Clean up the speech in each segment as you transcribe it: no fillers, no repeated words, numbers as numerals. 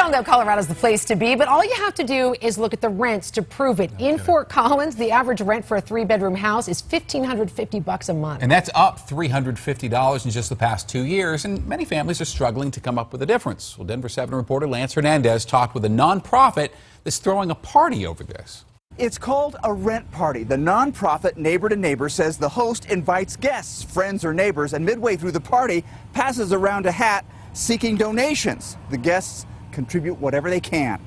all know Colorado's the place to be, but all you have to do is look at the rents to prove it. In Fort Collins, the average rent for a 3-bedroom house is $1,550 a month. And that's up $350 in just the past 2 years, and many families are struggling to come up with a difference. Well, Denver 7 reporter Lance Hernandez talked with a nonprofit that's throwing a party over this. It's called a rent party. The nonprofit Neighbor to Neighbor says the host invites guests, friends or neighbors, and midway through the party passes around a hat seeking donations. The guests contribute whatever they can.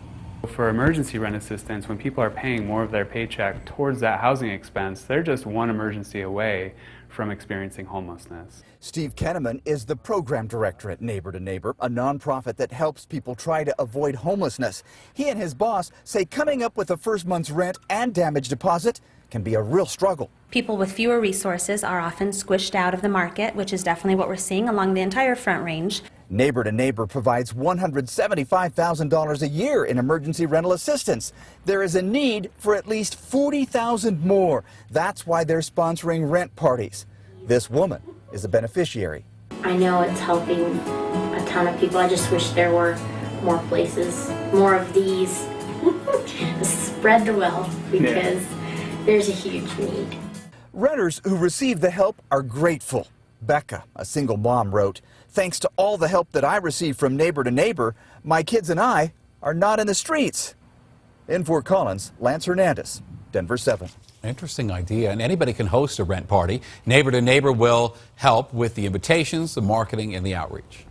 For emergency rent assistance, when people are paying more of their paycheck towards that housing expense, they're just one emergency away from experiencing homelessness. Steve Kenneman is the program director at Neighbor to Neighbor, a nonprofit that helps people try to avoid homelessness. He and his boss say coming up with a first month's rent and damage deposit can be a real struggle. People with fewer resources are often squished out of the market, which is definitely what we're seeing along the entire Front Range. Neighbor to Neighbor provides $175,000 a year in emergency rental assistance. There is a need for at least $40,000 more. That's why they're sponsoring rent parties. This woman is a beneficiary. I know it's helping a ton of people. I just wish there were more places, more of these. Spread the wealth, because there's a huge need. Renters who receive the help are grateful. Becca, a single mom, wrote, "Thanks to all the help that I receive from Neighbor to Neighbor, my kids and I are not in the streets." In Fort Collins, Lance Hernandez, Denver 7. Interesting idea, and anybody can host a rent party. Neighbor to Neighbor will help with the invitations, the marketing, and the outreach.